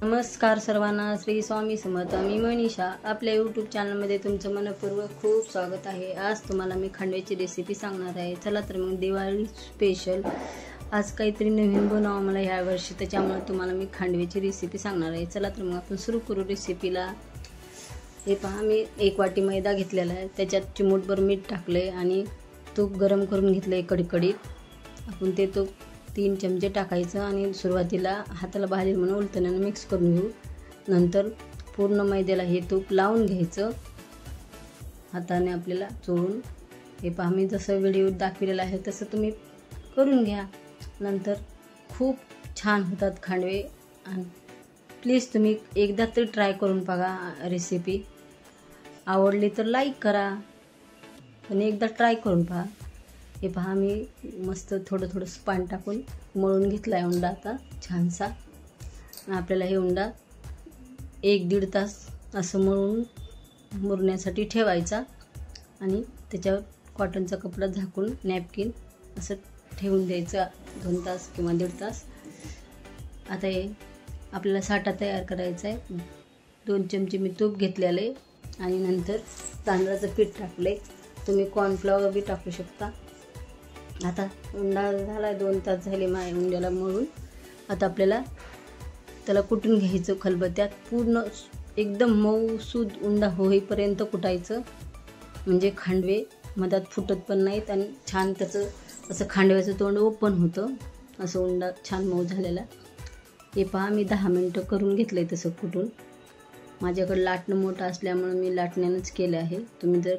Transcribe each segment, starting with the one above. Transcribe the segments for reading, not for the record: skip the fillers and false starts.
नमस्कार सर्वांना, श्री स्वामी समर्थ. मी मनीषा. आपल्या यूट्यूब चॅनलमध्ये तुमचं मनपूर्वक खूप स्वागत आहे. आज तुम्हाला मी खांडव्याची रेसिपी सांगणार आहे. चला तर मग दिवाळी स्पेशल आज काहीतरी नवीन बनवावं मला ह्या वर्षी, त्याच्यामुळे तुम्हाला मी खांडव्याची रेसिपी सांगणार आहे. चला तर मग आपण सुरू करू रेसिपीला. हे पहा, मी 1 वाटी मैदा घेतलेला आहे, त्याच्यात चिमूटभर मीठ टाकले आणि तूप गरम करून घेतले कडकडीत. आपण ते तूप 3 चमचे टाकायचं आणि सुरुवातीला हाताला भाजेल म्हणून उलटण्यानं मिक्स करून घेऊ. नंतर पूर्ण मैद्याला हे तूप लावून घ्यायचं हाताने आपल्याला चोळून. हे पहा, मी जसं व्हिडिओ दाखवलेला आहे तसं तुम्ही करून घ्या. नंतर खूप छान होतात खांडवे. आणि प्लीज तुम्ही एकदा तरी ट्राय करून बघा रेसिपी. आवडली तर लाईक करा, पण एकदा ट्राय करून पहा. हे पहा, मी मस्त थोडं पाणी टाकून मळून घेतला आहे उंडा आता छानसा. आपल्याला हे उंडा 1-1.5 तास असं मुरण्यासाठी ठेवायचा आणि त्याच्यावर कॉटनचा कपडा झाकून नॅपकिन असं ठेवून द्यायचं 2 तास किंवा 1.5 तास. आता हे आपल्याला साठा तयार करायचा आहे. 2 चमचे मी तूप घेतलेले आणि नंतर तांदळाचं पीठ टाकले. तुम्ही कॉर्नफ्लॉवर बी टाकू शकता. आता उंडा झाला, 2 तास झाले माझ्या उंड्याला मळून. आता आपल्याला त्याला कुटून घ्यायचं खलबत्त्यात. पूर्ण एकदम मऊसूद उंडा होईपर्यंत कुटायचं, म्हणजे खांडवे मधात फुटत पण नाहीत आणि छान त्याचं असं खांडव्याचं तोंड ओपन होतं. असं उंडा छान मऊ झालेला. हे पहा, मी 10 मिनटं करून घेतलं आहे तसं कुटून. माझ्याकडं लाटणं मोठं असल्यामुळे मी लाटण्यानंच केलं आहे. तुम्ही जर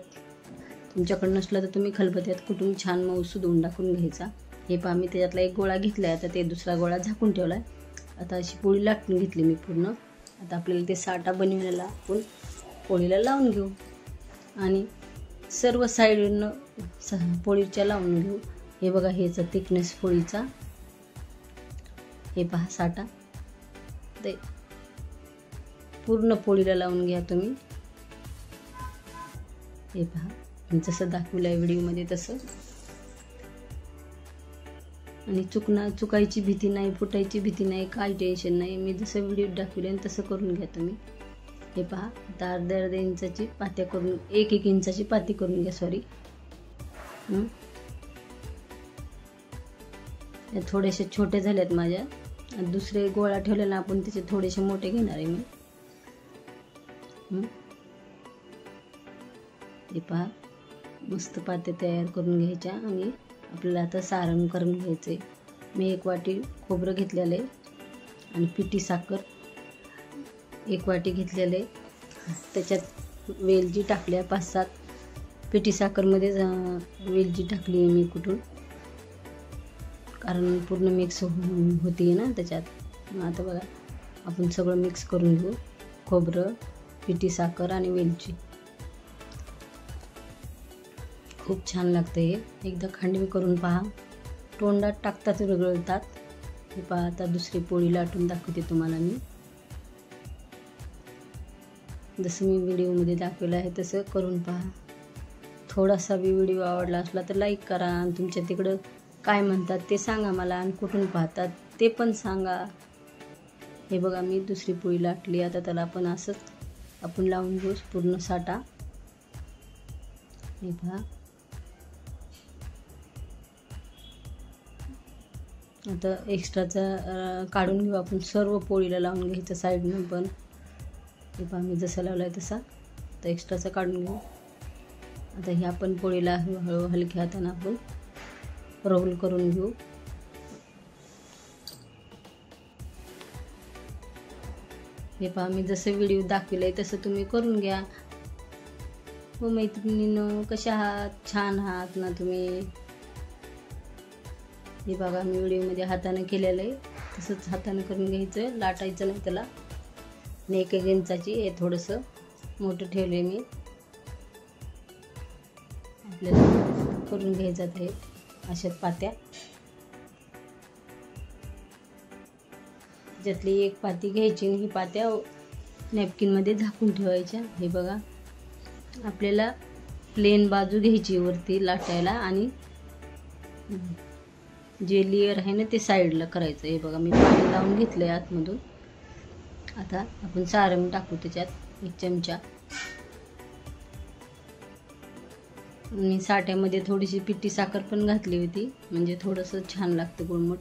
तुमच्याकडं नसलं तर तुम्ही खलबत्त्यात कुटून छान मऊसूद उंडा करून घ्यायचा. हे पहा, मी त्याच्यातला 1 गोळा घेतला आहे. आता ते दुसरा गोळा झाकून ठेवला आहे. आता अशी पोळी लाटून घेतली मी पूर्ण. आता आपल्याला ते साठा बनवलेला आपण पोळीला लावून घेऊ आणि सर्व साईडनं पोळीच्या लावून घेऊ. हे बघा, ह्याचा थिकनेस पोळीचा. हे पहा साठा, ते पूर्ण पोळीला लावून घ्या तुम्ही. हे पहा, जसं दाखवलं आहे व्हिडिओमध्ये तसं. आणि चुकायची भीती नाही, फुटायची भीती नाही, काही टेन्शन नाही. मी जसं व्हिडिओ दाखवले आणि तसं करून घ्या तुम्ही. हे पहा, आता अर्ध्या इंचाची पात्या करून 1-1 इंचाची पाती करून घ्या. सॉरी, त्या थोडेसे छोटे झालेत माझ्या. दुसरे गोळा ठेवलेला आपण त्याचे थोडेसे मोठे घेणार आहे मी. हे पहा, मस्त पात्या तयार करून घ्यायच्या आणि आपल्याला आता सारण करून घ्यायचं आहे. मी 1 वाटी खोबरं घेतलेलं आहे आणि पिठी साखर 1 वाटी घेतलेलं आहे. त्याच्यात वेलची टाकल्या 5-7. पिठी साखरमध्ये वेलची टाकली आहे मी कुठून, कारण पूर्ण मिक्स होती ना त्याच्यात. आता बघा, आपण सगळं मिक्स करून घेऊ. खोबरं, पिठी साखर आणि वेलची. खूप छान लागतं हे. एकदा खांडवी करून पहा. तोंडात टाकतात विरघळतात. हे पहा, आता दुसरी पोळी लाटून दाखवते तुम्हाला मी. जसं मी व्हिडिओमध्ये दाखवलं आहे तसं करून पहा. थोडासा बी व्हिडिओ आवडला असला तर लाईक करा. आणि तुमच्या तिकडं काय म्हणतात ते सांगा मला, आणि कुठून पाहतात ते पण सांगा. हे बघा, मी दुसरी पोळी लाटली. आता त्याला आपण असंच आपण लावून घेऊ पूर्ण साठा. हे पहा, आता एक्स्ट्राचा काढून घेऊ आपण. सर्व पोळीला लावून घ्यायचं साईडनं पण. हे पहा, मी जसं लावलं आहे तसा. तर एक्स्ट्राचा काढून घेऊ. आता ह्या पण पोळीला हळूहळू हलक्या हातानं आपण रोल करून घेऊ. हे पहा, मी जसं व्हिडिओ दाखवलं आहे तसं तुम्ही करून घ्या. हो मैत्रिणींनो, कशा आहात? छान आहात ना तुम्ही? हे बघा, मी व्हिडिओमध्ये हाताने केलेलं आहे तसंच हाताने करून घ्यायचं. लाटायचं नाही त्याला. 1-1 इंचाची हे थोडंसं मोठं ठेवलं आहे मी. आपल्याला करून घ्यायचं आहे अशा पात्या. ज्यातली 1 पाती घ्यायची आणि ही पात्या नॅपकिनमध्ये झाकून ठेवायच्या. हे बघा, आपल्याला प्लेन बाजू घ्यायची वरती लाटायला आणि जे लेयर आहे ना ते साईडला करायचं. हे बघा, मी पाणी लावून घेतलं आहे आतमधून. आता आपण सारण टाकू त्याच्यात 1 चमचा. मी साठ्यामध्ये थोडीशी पिठी साखर पण घातली होती, म्हणजे थोडंसं छान लागतं गुळमट.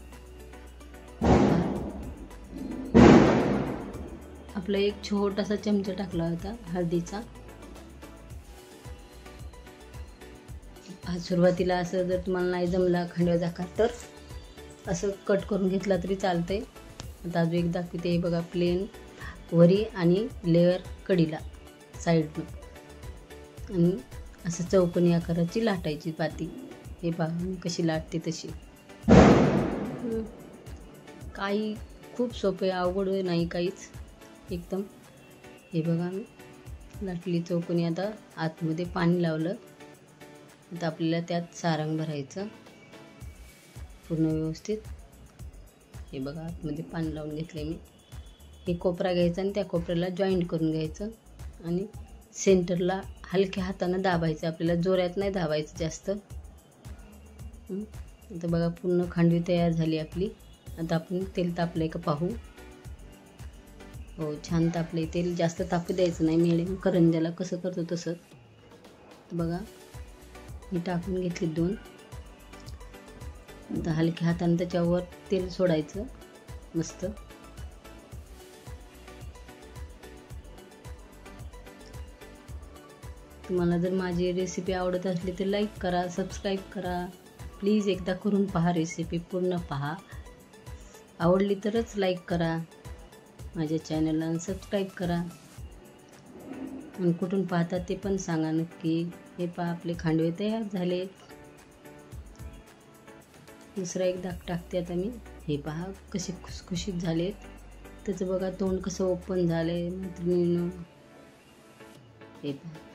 आपला एक छोटासा चमचा टाकला होता हळदीचा. सुरुवातीला असं जर तुम्हाला नाही जमला खंडव्याचा आकार तर असं कट करून घेतला तरी चालतंय. आता अजून एक दाखवते. हे बघा, प्लेन वरी आणि लेअर कडीला साईडनं, आणि असं चौकोनी आकाराची लाटायची पाती. हे पहा मी कशी लाटते तशी. काही खूप सोपे, अवघड नाही काहीच, एकदम. हे बघा मी लाटली चौकोनी. आता आतमध्ये पाणी लावलं. आता आपल्याला त्यात सारण भरायचं पूर्ण व्यवस्थित. हे बघा आतमध्ये पाणी लावून घेतले मी. हे कोपरा घ्यायचा आणि त्या कोपऱ्याला जॉईंट करून घ्यायचं आणि सेंटरला हलक्या हातानं दाबायचं. आपल्याला जोरात नाही दाबायचं जास्त. आता बघा पूर्ण खांडवी तयार झाली आपली. आता आपण तेल तापलंय का पाहू. हो, छान तापलंय तेल. जास्त तापू द्यायचं नाही, मिडियम करंज्याला कसं करतो तसं. बघा मी टाकून घेतली 2. आता हलक्या हाताने त्याच्यावर तेल सोडायचं मस्त. तुम्हाला जर माझी रेसिपी आवडत असली तर लाईक करा, सबस्क्राईब करा. प्लीज एकदा करून पहा, रेसिपी पूर्ण पहा. आवडली तरच लाईक करा माझ्या चॅनलला आणि सबस्क्राईब करा. आणि कुठून पाहतात ते पण सांगा नक्की. हे पहा आपले खांडवे तयार झाले. दुसरा एक दाग टाकते आता मी. हे पहा कसे खुसखुशीत झालेत. त्याचं बघा तोंड कसं ओपन झालंय मैत्रिणींनो. हे पहा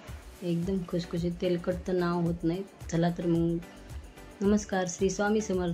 एकदम खुसखुशीत. तेलकट तर नाव होत नाही. चला तर मग नमस्कार. श्री स्वामी समर्थ.